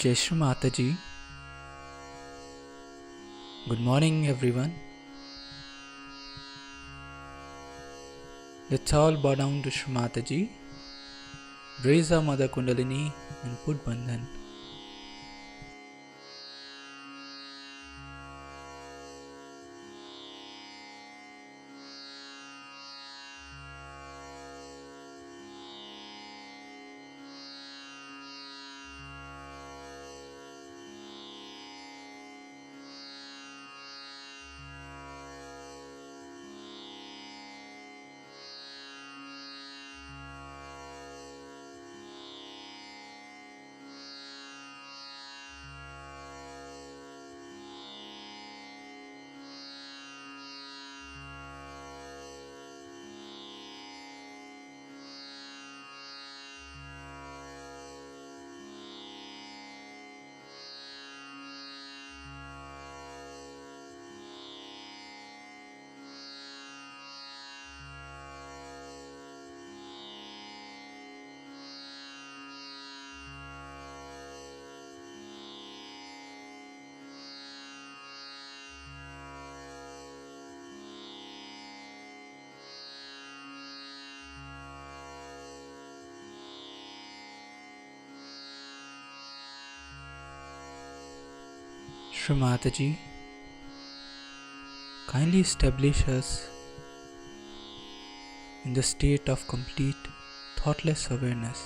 Jai Shri Mataji. Good morning, everyone. Let's all bow down to Shri Mataji, raise our Mother Kundalini and put Bandhan. Shri Mataji, kindly establish us in the state of complete thoughtless awareness.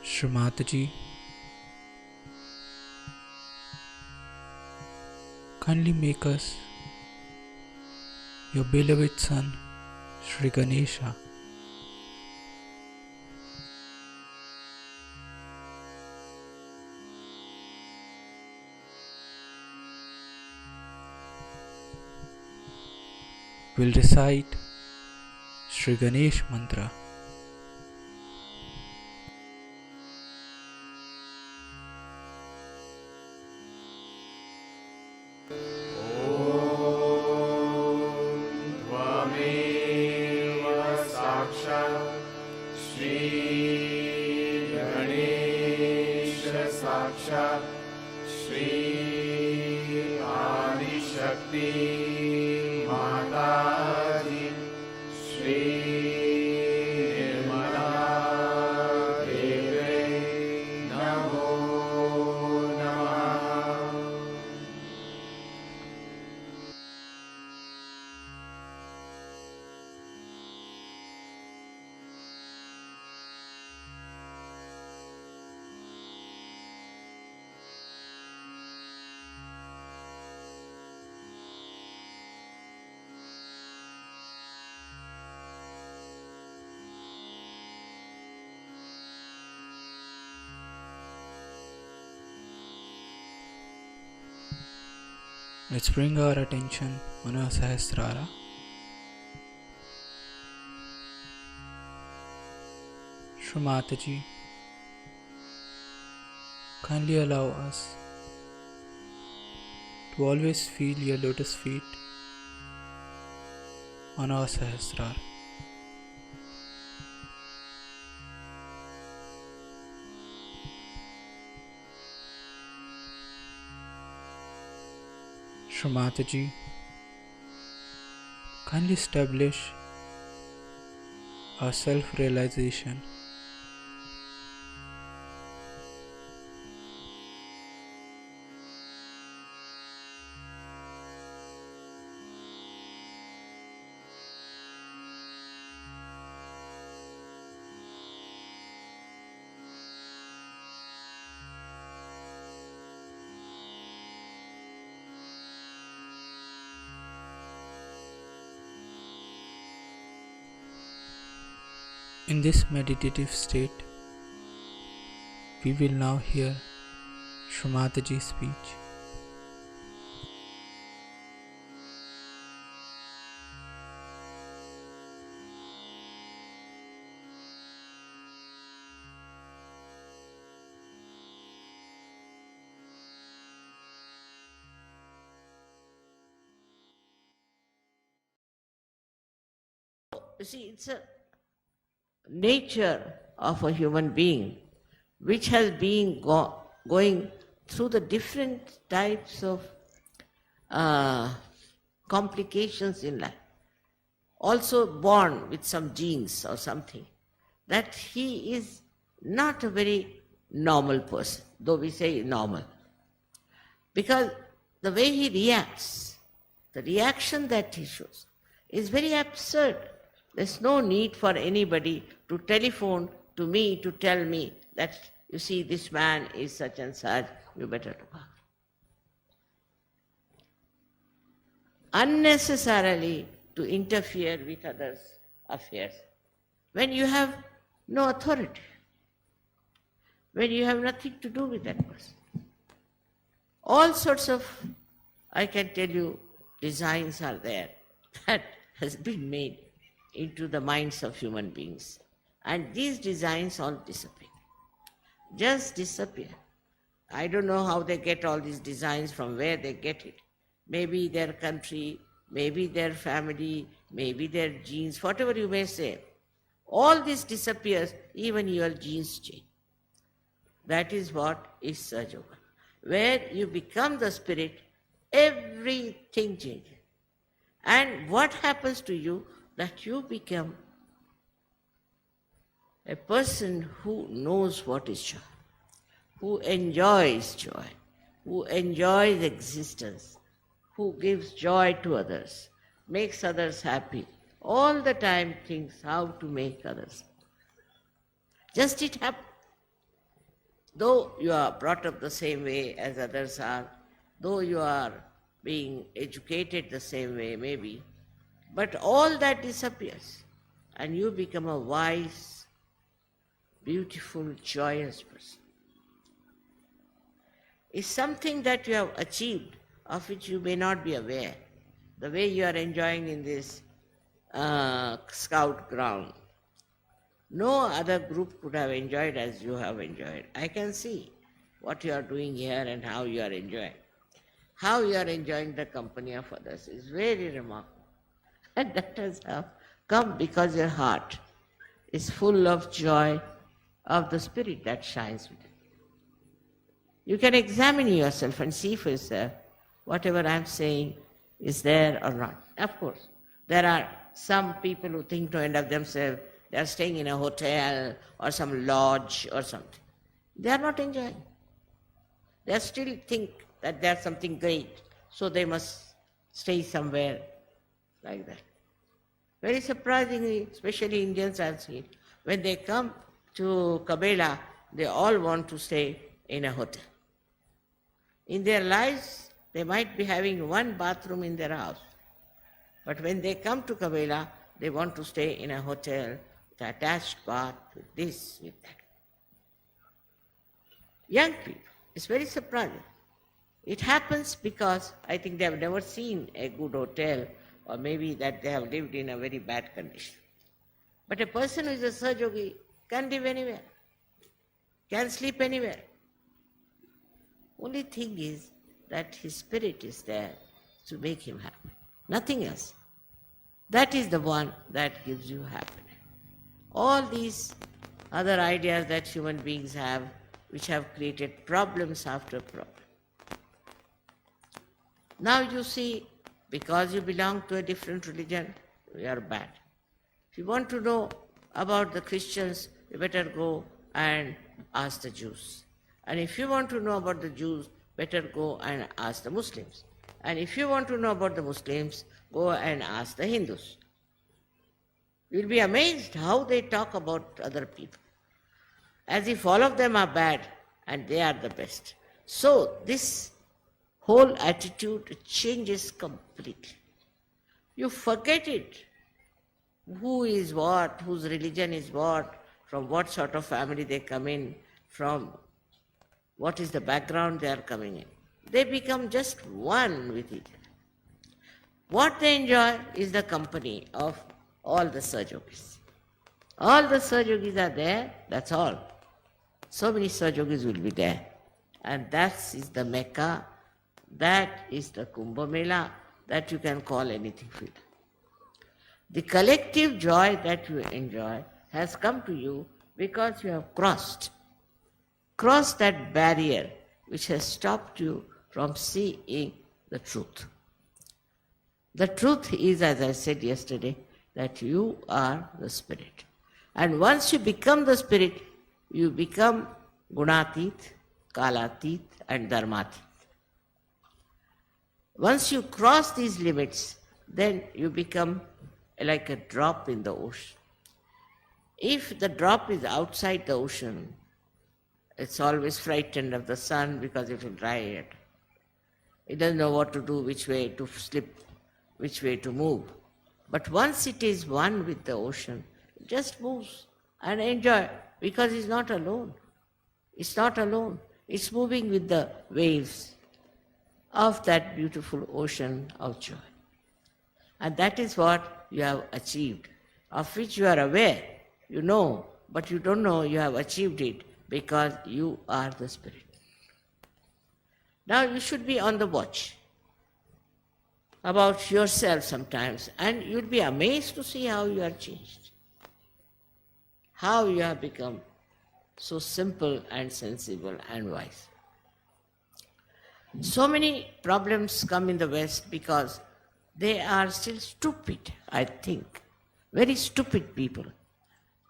Shri Mataji, kindly make us your beloved son, Shri Ganesha. Will recite Shri Ganesh Mantra. Let's bring our attention on our Sahasrara. Shri Mataji, kindly allow us to always feel your lotus feet on our Sahasrara. Shri Mataji, kindly establish our self-realization. In this meditative state, we will now hear Shri Mataji's speech. See, it's nature of a human being, which has been going through the different types of complications in life, also born with some genes or something, that he is not a very normal person, though we say normal. Because the way he reacts, the reaction that he shows, is very absurd. There's no need for anybody to telephone to me to tell me that, you see, this man is such and such, you better look out. Unnecessarily to interfere with others' affairs when you have no authority, when you have nothing to do with that person. All sorts of, I can tell you, designs are there that has been made into the minds of human beings. And these designs all disappear. Just disappear. I don't know how they get all these designs, from where they get it. Maybe their country, maybe their family, maybe their genes, whatever you may say. All this disappears, even your genes change. That is what is Sahaja Yoga. Where you become the spirit, everything changes. And what happens to you? That you become a person who knows what is joy, who enjoys joy, who enjoys existence, who gives joy to others, makes others happy, all the time thinks how to make others. Just it happens. Though you are brought up the same way as others are, though you are being educated the same way maybe, but all that disappears and you become a wise, beautiful, joyous person. It's something that you have achieved, of which you may not be aware. The way you are enjoying in this scout ground, no other group could have enjoyed as you have enjoyed. I can see what you are doing here and how you are enjoying. How you are enjoying the company of others is very remarkable. And that has come because your heart is full of joy of the spirit that shines within. You can examine yourself and see for yourself whatever I am saying is there or not. Of course, there are some people who think to end of themselves, they are staying in a hotel or some lodge or something. They are not enjoying. They still think that there's something great, so they must stay somewhere like that. Very surprisingly, especially Indians I have seen, when they come to Kabela, they all want to stay in a hotel. In their lives, they might be having one bathroom in their house. But when they come to Kabela, they want to stay in a hotel with attached bath, with this, with that. Young people, it's very surprising. It happens because I think they have never seen a good hotel, or maybe that they have lived in a very bad condition. But a person who is a Sahaja Yogi can live anywhere, can sleep anywhere. Only thing is that his spirit is there to make him happy. Nothing else. That is the one that gives you happiness. All these other ideas that human beings have, which have created problems after problem. Now you see, because you belong to a different religion, you are bad. If you want to know about the Christians, you better go and ask the Jews. And if you want to know about the Jews, better go and ask the Muslims. And if you want to know about the Muslims, go and ask the Hindus. You'll be amazed how they talk about other people, as if all of them are bad and they are the best. So this whole attitude changes completely. You forget it. Who is what, whose religion is what, from what sort of family they come in, from what is the background they are coming in. They become just one with each other. What they enjoy is the company of all the Sahaja Yogis. All the Sahaja Yogis are there, that's all. So many Sahaja Yogis will be there. And that is the Mecca, that is the Kumbh Mela, that you can call anything freedom. The collective joy that you enjoy has come to you because you have crossed that barrier which has stopped you from seeing the truth. The truth is, as I said yesterday, that you are the spirit. And once you become the spirit, you become Gunatit, Kalatit and Dharmatit. Once you cross these limits, then you become like a drop in the ocean. If the drop is outside the ocean, it's always frightened of the sun because it will dry it. It doesn't know what to do, which way to slip, which way to move. But once it is one with the ocean, it just moves and enjoy because it's not alone. It's not alone. It's moving with the waves of that beautiful ocean of joy. And that is what you have achieved, of which you are aware, you know, but you don't know you have achieved it because you are the spirit. Now you should be on the watch about yourself sometimes, and you'll be amazed to see how you are changed, how you have become so simple and sensible and wise. So many problems come in the West because they are still stupid, I think, very stupid people.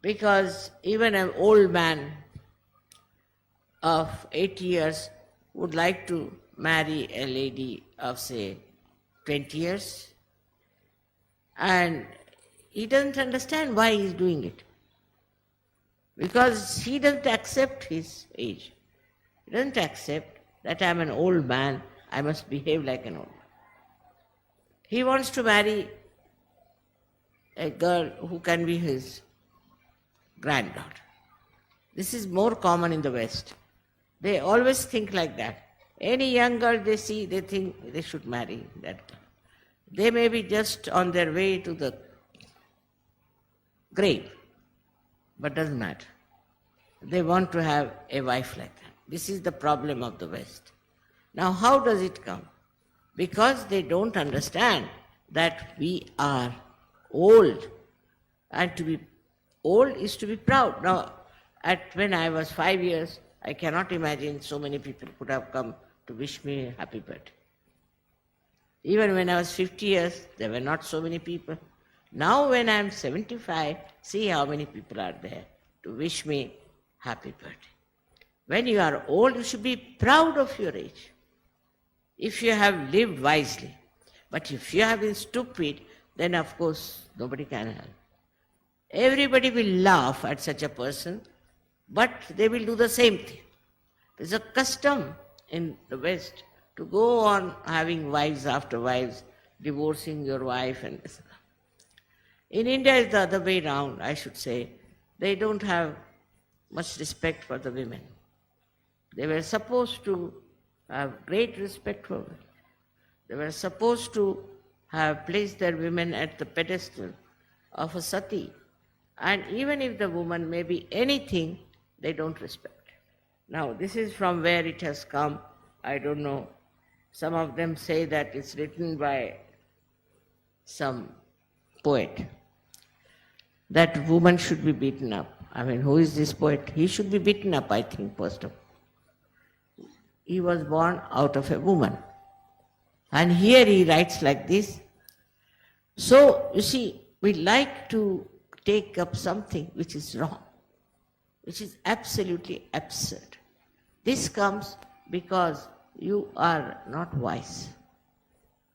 Because even an old man of 80 years would like to marry a lady of, say, 20 years, and he doesn't understand why he's doing it. Because he doesn't accept his age. He doesn't accept that I'm an old man, I must behave like an old man. He wants to marry a girl who can be his granddaughter. This is more common in the West. They always think like that. Any young girl they see, they think they should marry that girl. They may be just on their way to the grave, but doesn't matter. They want to have a wife like that. This is the problem of the West. Now, how does it come? Because they don't understand that we are old, and to be old is to be proud. Now, when I was 5 years, I cannot imagine so many people could have come to wish me happy birthday. Even when I was 50 years, there were not so many people. Now when I am 75, see how many people are there to wish me happy birthday. When you are old, you should be proud of your age, if you have lived wisely. But if you have been stupid, then of course nobody can help. Everybody will laugh at such a person, but they will do the same thing. There's a custom in the West to go on having wives after wives, divorcing your wife and etc. In India it's the other way round, I should say. They don't have much respect for the women. They were supposed to have great respect for women. They were supposed to have placed their women at the pedestal of a sati. And even if the woman may be anything, they don't respect. Now, this is from where it has come. I don't know. Some of them say that it's written by some poet, that woman should be beaten up. I mean, who is this poet? He should be beaten up, I think, first of all. He was born out of a woman. And here he writes like this. So, you see, we like to take up something which is wrong, which is absolutely absurd. This comes because you are not wise.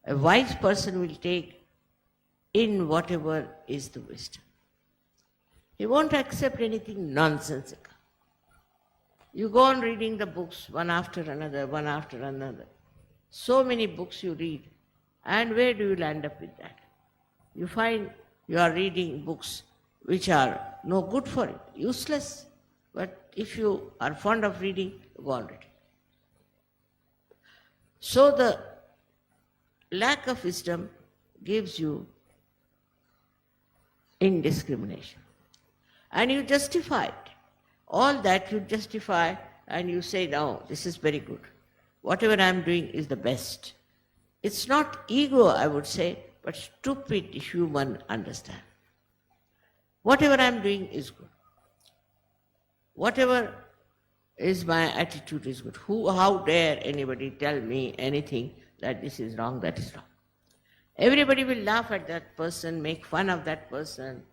A wise person will take in whatever is the wisdom. He won't accept anything nonsensical. You go on reading the books one after another, one after another. So many books you read, and where do you land up with that? You find you are reading books which are no good for it, useless. But if you are fond of reading, go on reading. So the lack of wisdom gives you indiscrimination. And you justify it. All that you justify and you say, no, this is very good. Whatever I am doing is the best. It's not ego, I would say, but stupid human understanding. Whatever I am doing is good. Whatever is my attitude is good. How dare anybody tell me anything that this is wrong, that is wrong. Everybody will laugh at that person, make fun of that person.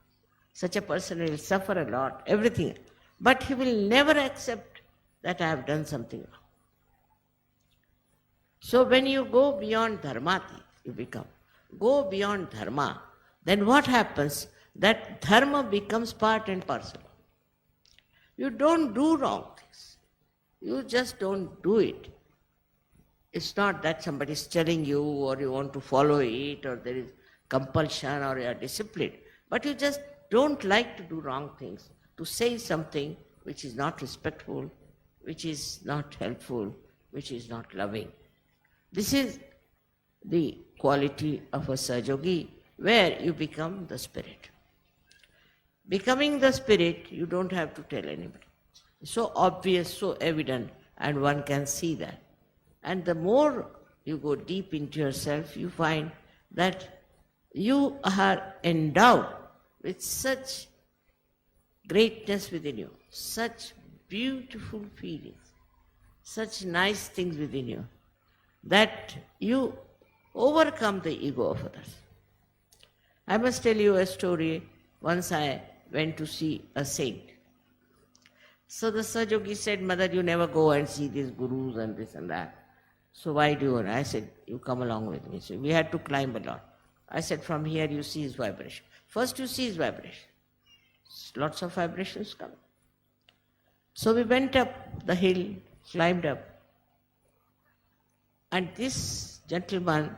Such a person will suffer a lot, everything. But he will never accept that I have done something wrong. So when you go beyond dharmati, go beyond dharma, then what happens? That dharma becomes part and parcel. You don't do wrong things. You just don't do it. It's not that somebody is telling you or you want to follow it or there is compulsion or you are disciplined. But you just don't like to do wrong things, to say something which is not respectful, which is not helpful, which is not loving. This is the quality of a Sahajogi, where you become the spirit. Becoming the spirit, you don't have to tell anybody. It's so obvious, so evident, and one can see that. And the more you go deep into yourself, you find that you are endowed with such greatness within you, such beautiful feelings, such nice things within you, that you overcome the ego of others. I must tell you a story. Once I went to see a saint. So the Sahajogi said, Mother, you never go and see these gurus and this and that. So why do you? And I said, you come along with me. So we had to climb a lot. I said, from here you see his vibration. First you see his vibration. Lots of vibrations come. So we went up the hill, climbed up. And this gentleman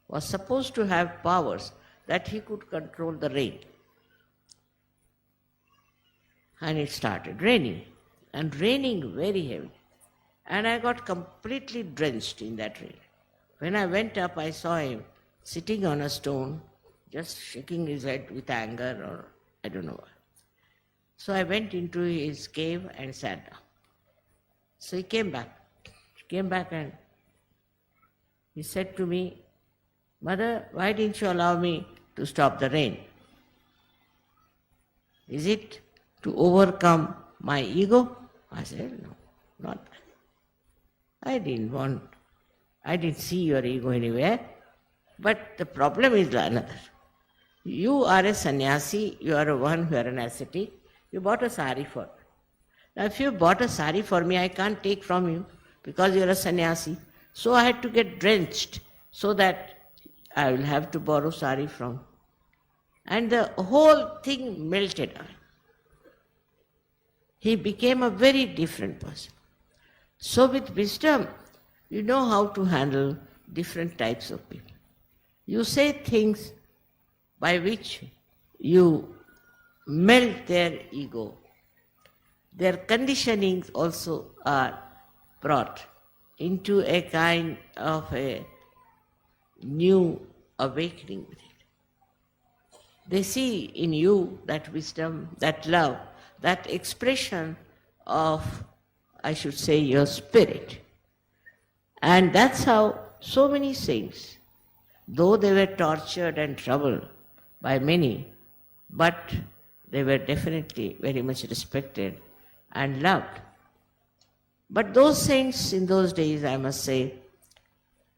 was supposed to have powers that he could control the rain. And it started raining, and raining very heavily. And I got completely drenched in that rain. When I went up, I saw him sitting on a stone, just shaking his head with anger or I don't know what. So I went into his cave and sat down. So he came back. And he said to me, Mother, why didn't you allow me to stop the rain? Is it to overcome my ego? I said, no, not that. I didn't see your ego anywhere. But the problem is another. You are a sannyasi, you are one who are an ascetic. You bought a sari for me. Now if you bought a sari for me, I can't take from you because you are a sannyasi. So I had to get drenched so that I will have to borrow sari from. And the whole thing melted away. He became a very different person. So with wisdom, you know how to handle different types of people. You say things by which you melt their ego. Their conditionings also are brought into a kind of a new awakening with it. They see in you that wisdom, that love, that expression of, I should say, your spirit. And that's how so many saints, though they were tortured and troubled by many, but they were definitely very much respected and loved. But those saints in those days, I must say,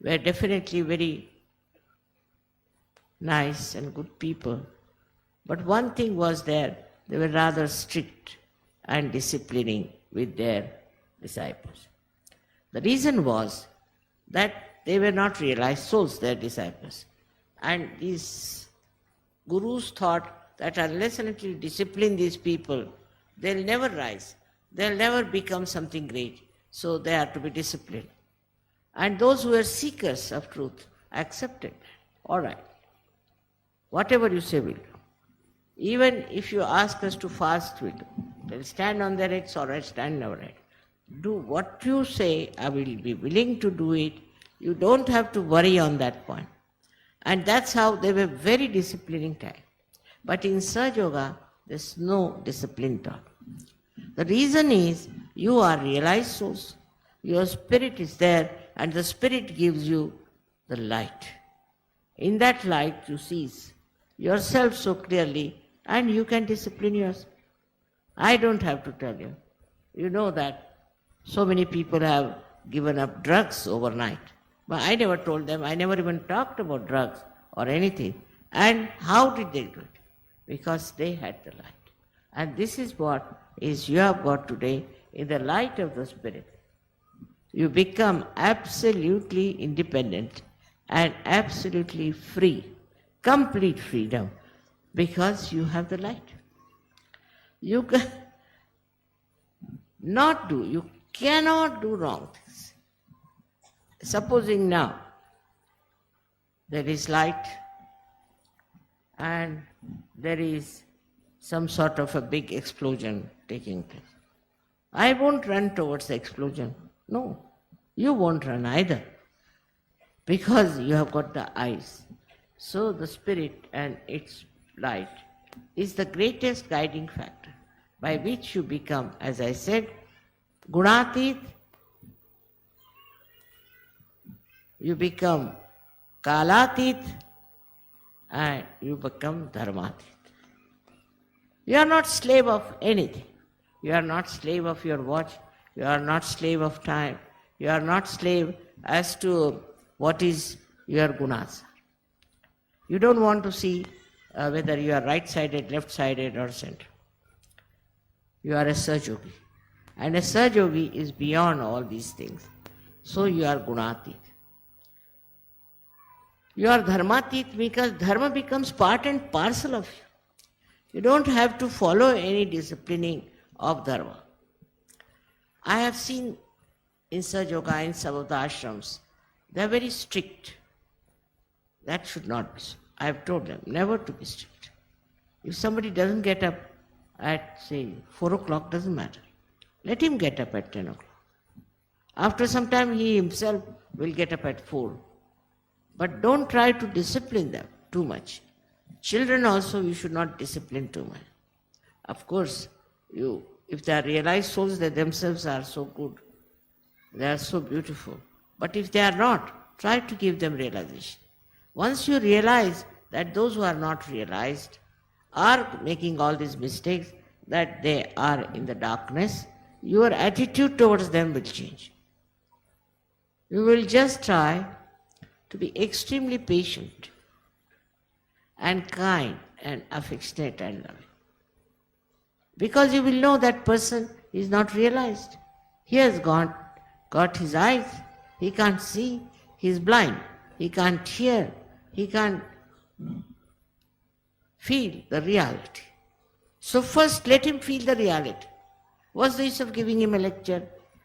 were definitely very nice and good people. But one thing was there, they were rather strict and disciplining with their disciples. The reason was that they were not realized souls, their disciples. And these gurus thought that unless and until you discipline these people, they'll never rise. They'll never become something great. So they are to be disciplined. And those who were seekers of truth accepted that. All right. Whatever you say, we'll do. Even if you ask us to fast, we'll do. They'll stand on their heads, all right, stand on our head. Do what you say, I will be willing to do it. You don't have to worry on that point. And that's how they were very disciplining type. But in Sahaja Yoga, there's no discipline taught. The reason is you are realized souls. Your spirit is there and the spirit gives you the light. In that light you see yourself so clearly and you can discipline yourself. I don't have to tell you. You know that so many people have given up drugs overnight. But I never told them, I never even talked about drugs or anything. And how did they do it? Because they had the light. And this is what is you have got today in the light of the Spirit. You become absolutely independent and absolutely free, complete freedom, because you have the light. You cannot do wrong things. Supposing now there is light and there is some sort of a big explosion taking place. I won't run towards the explosion. No, you won't run either, because you have got the eyes. So the Spirit and its light is the greatest guiding factor by which you become, as I said, Gunatit, you become Kalatit, and you become Dharmatit. You are not slave of anything. You are not slave of your watch. You are not slave of time. You are not slave as to what is your gunas. You don't want to see whether you are right-sided, left-sided or center. You are a Sahajogi. And a Sahajogi is beyond all these things. So you are Gunatit. You are Dharmatit because Dharma becomes part and parcel of you. You don't have to follow any disciplining of Dharma. I have seen in Sahajoga, in some of the ashrams, they are very strict. That should not be so. I have told them never to be strict. If somebody doesn't get up at, say, 4 o'clock, doesn't matter. Let him get up at 10 o'clock. After some time, he himself will get up at 4. But don't try to discipline them too much. Children also, you should not discipline too much. Of course, if they are realized souls, they themselves are so good, they are so beautiful. But if they are not, try to give them realization. Once you realize that those who are not realized are making all these mistakes, that they are in the darkness, your attitude towards them will change. You will just try to be extremely patient and kind and affectionate and loving. Because you will know that person is not realized. He has got his eyes, he can't see, he is blind, he can't hear, he can't feel the reality. So first let him feel the reality. What's the use of giving him a lecture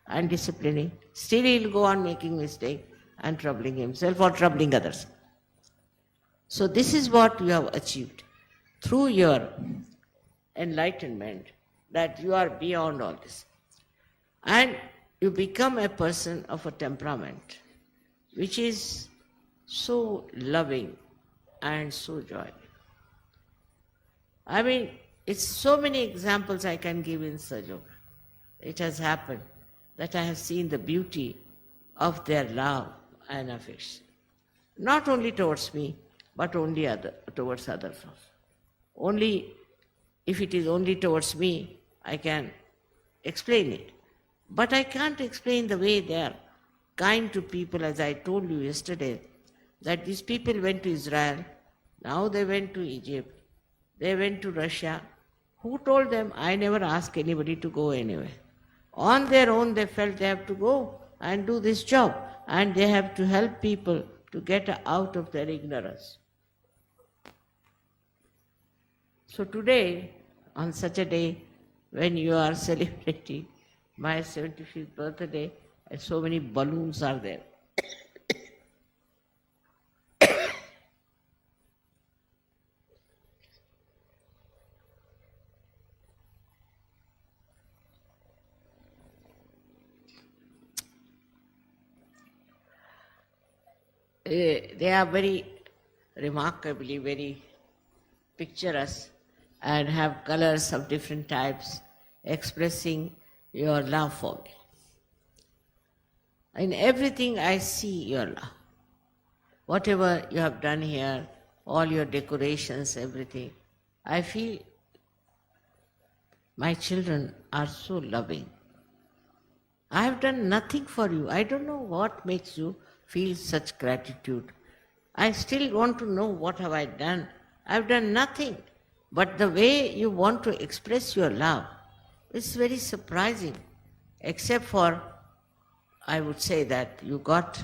and disciplining? Still he'll go on making mistakes and troubling himself or troubling others. So this is what you have achieved through your enlightenment, that you are beyond all this. And you become a person of a temperament which is so loving and so joyful. I mean, it's so many examples I can give in Sahajoga. It has happened that I have seen the beauty of their love and affection. Not only towards me, but only towards others also. Only if it is only towards me, I can explain it. But I can't explain the way they are kind to people, as I told you yesterday, that these people went to Israel, now they went to Egypt, they went to Russia. Who told them? I never asked anybody to go anywhere. On their own they felt they have to go and do this job, and they have to help people to get out of their ignorance. So today, on such a day, when you are celebrating my 75th birthday, and so many balloons are there. They are very remarkably, very picturesque and have colors of different types expressing your love for me. In everything I see your love. Whatever you have done here, all your decorations, everything, I feel my children are so loving. I have done nothing for you. I don't know what makes you feel such gratitude. I still want to know what have I done. I've done nothing. But the way you want to express your love is very surprising. Except for, I would say that you got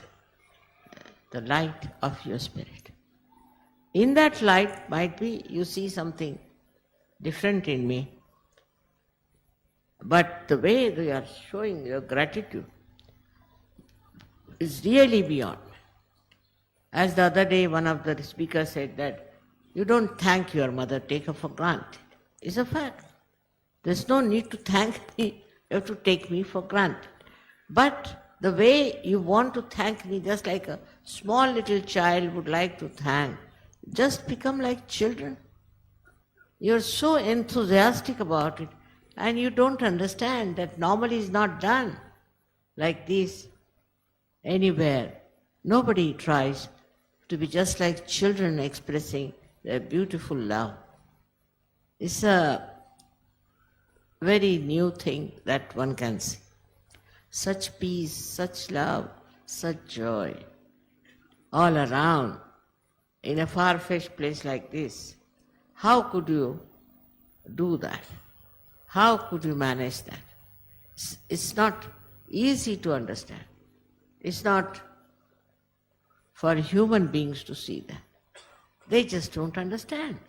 the light of your spirit. In that light, might be you see something different in me. But the way you are showing your gratitude is really beyond. As the other day, one of the speakers said that you don't thank your mother, take her for granted. It's a fact. There's no need to thank me, you have to take me for granted. But the way you want to thank me, just like a small little child would like to thank, just become like children. You're so enthusiastic about it, and you don't understand that normally is not done like this anywhere. Nobody tries to be just like children expressing their beautiful love. It's a very new thing that one can see. Such peace, such love, such joy all around in a far-fetched place like this. How could you do that? How could you manage that? It's not easy to understand. It's not for human beings to see that. They just don't understand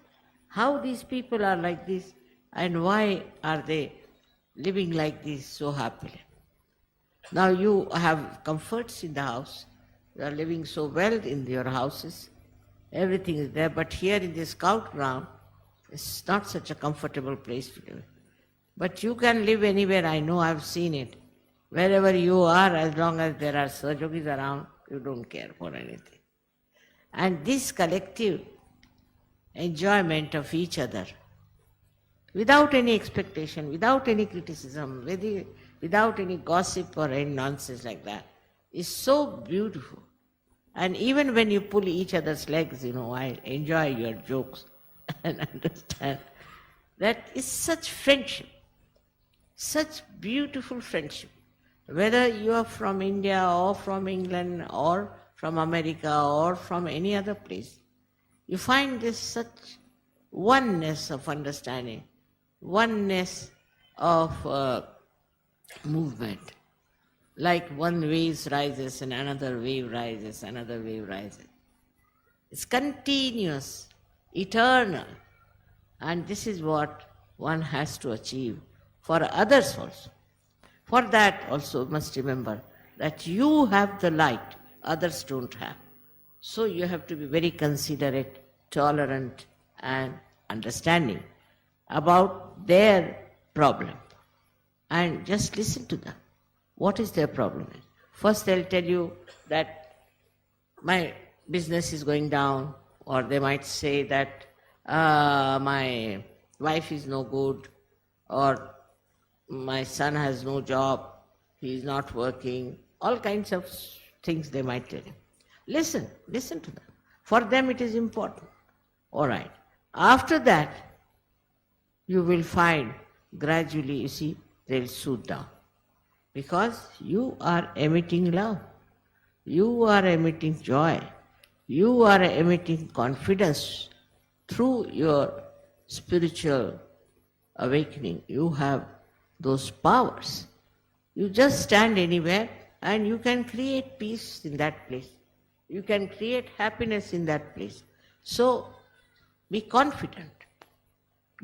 how these people are like this and why are they living like this so happily. Now you have comforts in the house. You are living so well in your houses. Everything is there. But here in the scout ground, it's not such a comfortable place to live. But you can live anywhere. I know, I've seen it. Wherever you are, as long as there are Sahajogis around, you don't care for anything. And this collective enjoyment of each other, without any expectation, without any criticism, without any gossip or any nonsense like that, is so beautiful. And even when you pull each other's legs, I enjoy your jokes and understand that is such friendship, such beautiful friendship. Whether you are from India or from England or from America or from any other place, you find this such oneness of understanding, oneness of movement. Like one wave rises and another wave rises, another wave rises. It's continuous, eternal. And this is what one has to achieve for others also. For that also must remember that you have the light others don't have. So you have to be very considerate, tolerant and understanding about their problem. And just listen to them. What is their problem? First they'll tell you that my business is going down, or they might say that my wife is no good, or my son has no job, he is not working, all kinds of things they might tell you. Listen to them. For them it is important. All right. After that, you will find gradually, you see, they'll soothe down. Because you are emitting love. You are emitting joy. You are emitting confidence through your spiritual awakening. You have those powers. You just stand anywhere and you can create peace in that place. You can create happiness in that place. So be confident.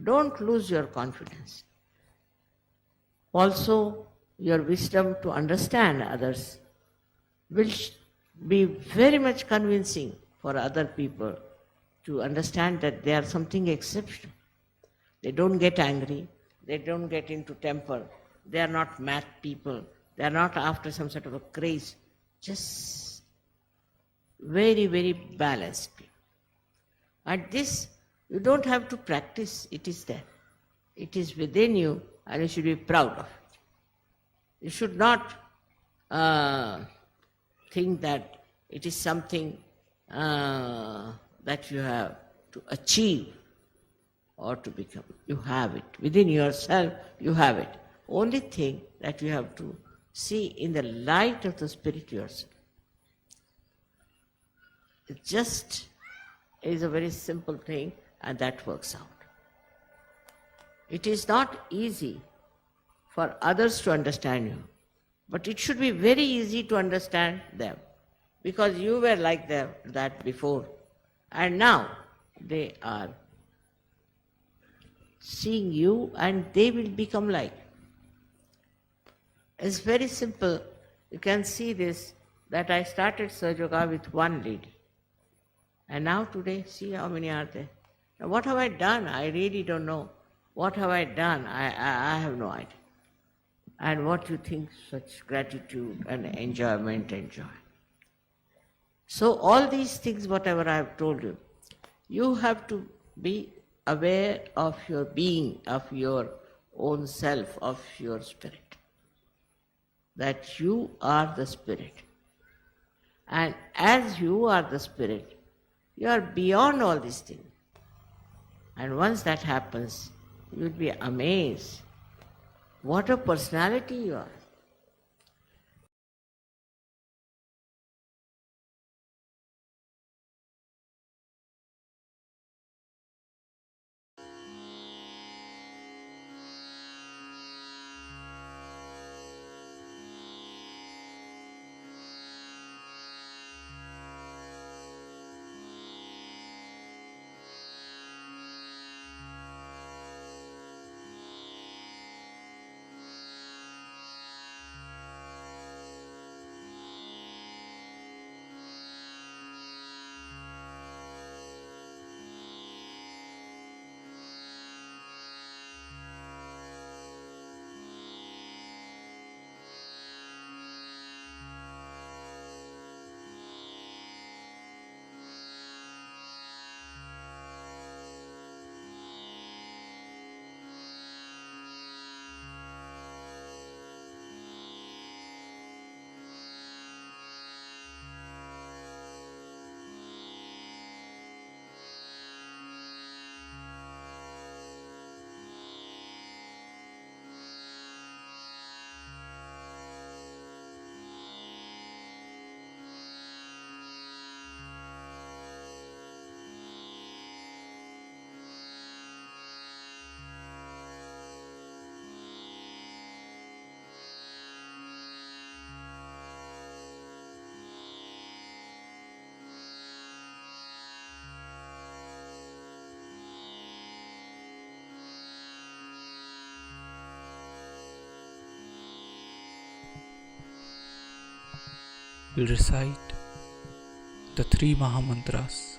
Don't lose your confidence. Also, your wisdom to understand others will be very much convincing for other people to understand that they are something exceptional. They don't get angry. They don't get into temper. They are not mad people. They are not after some sort of a craze. Just very, very balanced people. And this, you don't have to practice. It is there. It is within you and you should be proud of it. You should not think that it is something that you have to achieve or to become. You have it. Within yourself, you have it. Only thing that you have to see in the light of the Spirit yourself. It just is a very simple thing, and that works out. It is not easy for others to understand you, but it should be very easy to understand them, because you were like that before, and now they are seeing you and they will become like. It's very simple. You can see this, that I started Sahaja Yoga with one lady. And now today, see how many are there. Now what have I done? I really don't know. What have I done? I have no idea. And what you think, such gratitude and enjoyment and joy. So all these things, whatever I have told you, you have to be aware of your being, of your own self, of your spirit. That you are the spirit. And as you are the spirit, you are beyond all these things. And once that happens, you will be amazed. What a personality you are. We'll recite the 3 Mahamantras.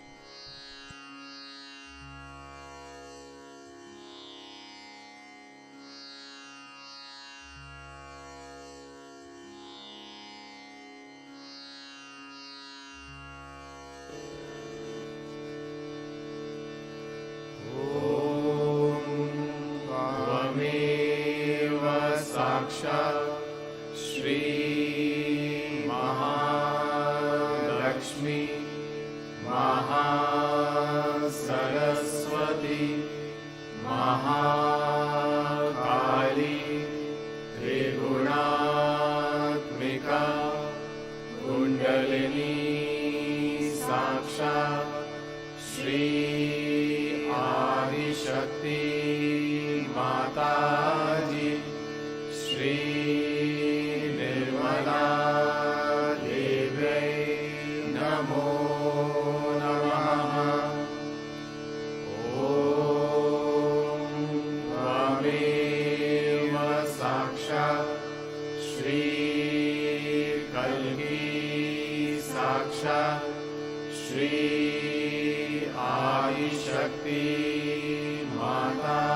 Shri Adi Shakti Mata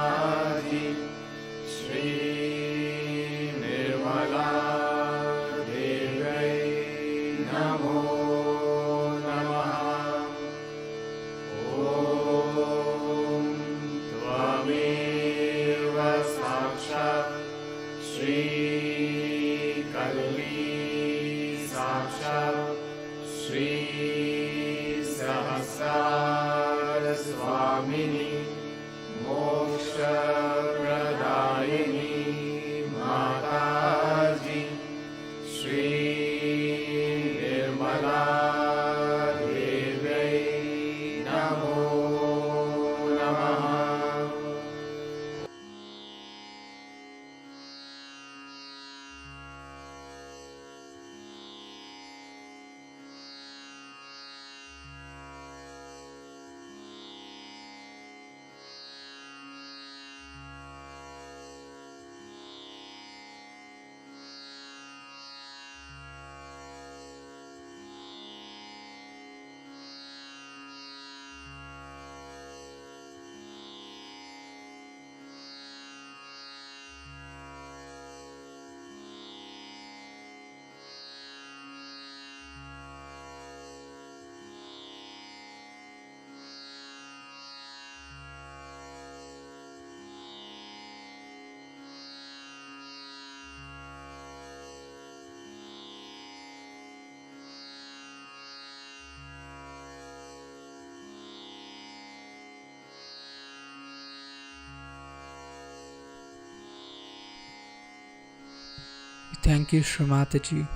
thank you, Shri Mataji,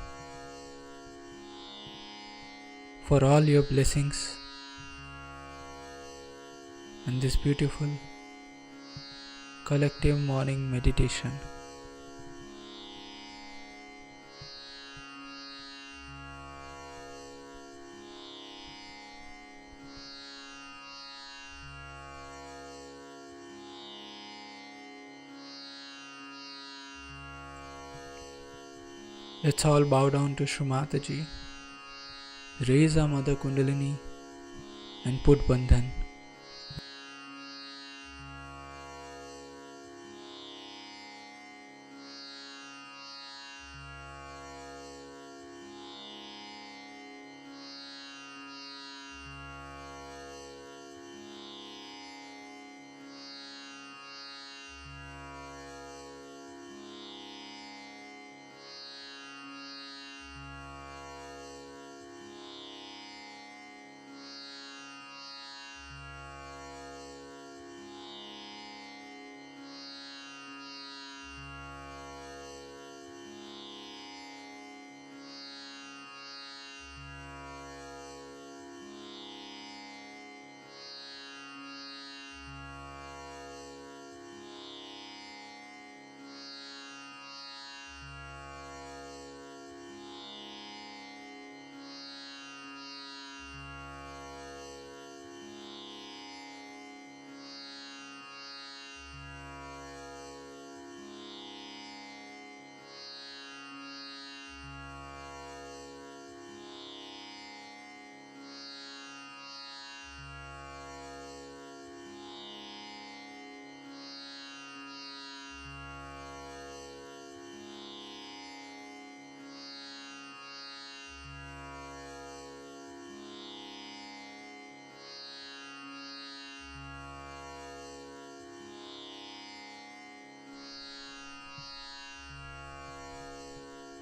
for all your blessings and this beautiful collective morning meditation. Let's all bow down to Shri Mataji, raise our Mother Kundalini and put Bandhan.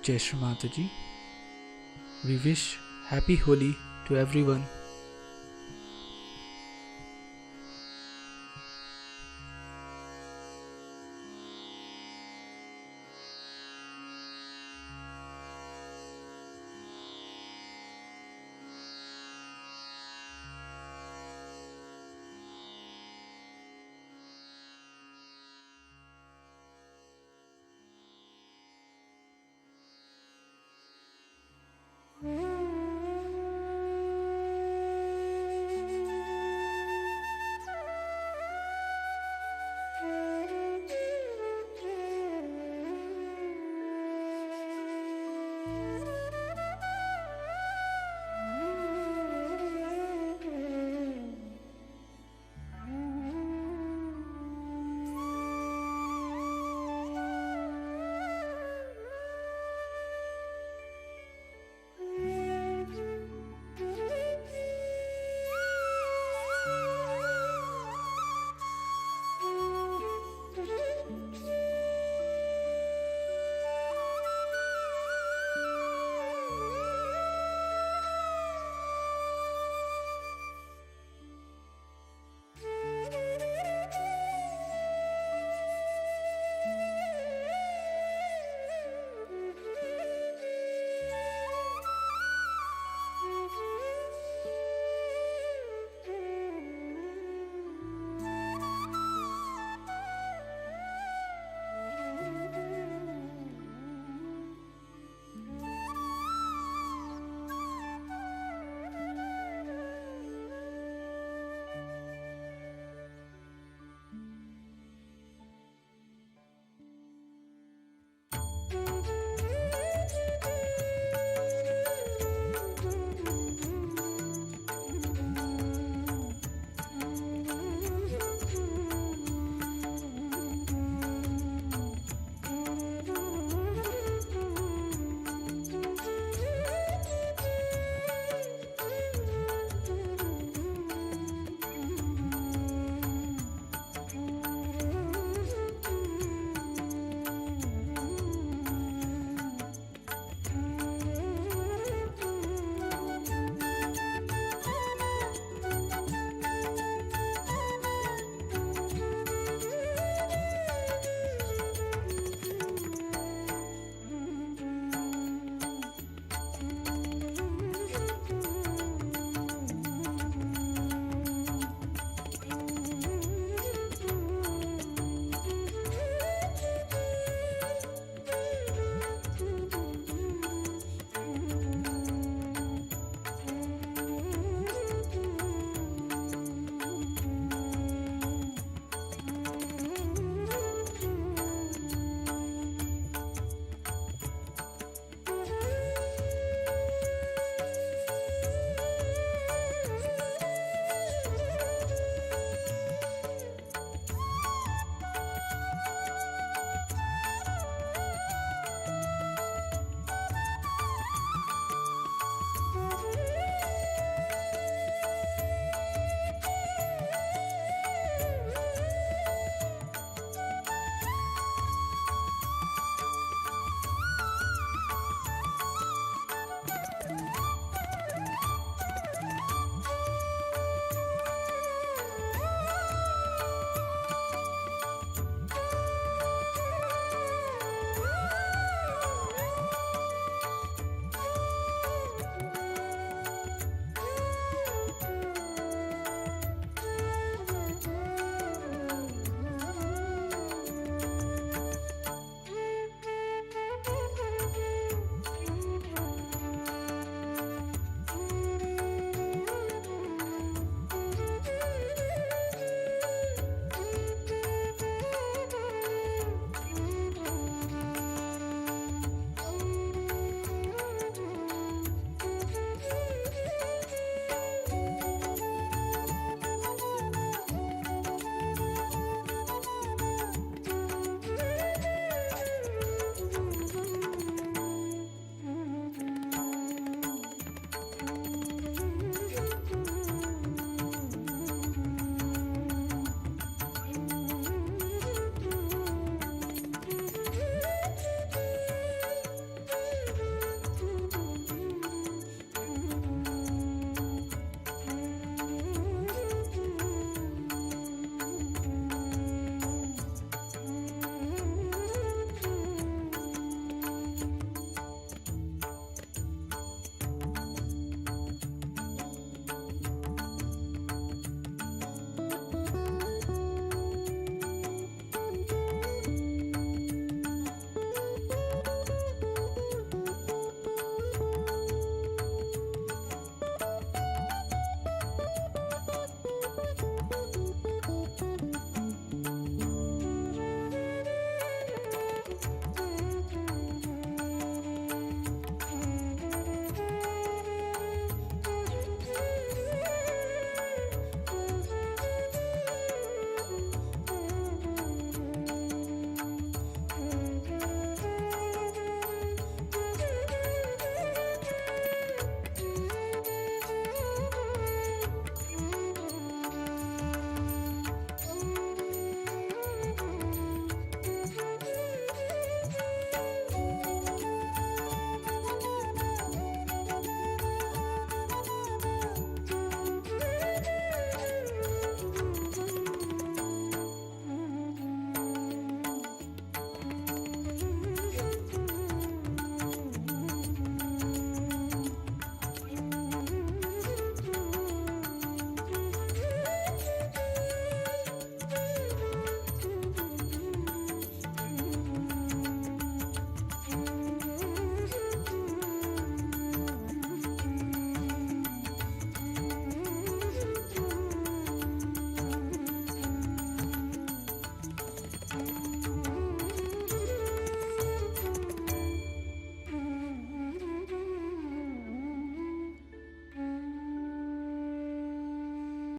Jai Shri Mataji. We wish Happy Holi to everyone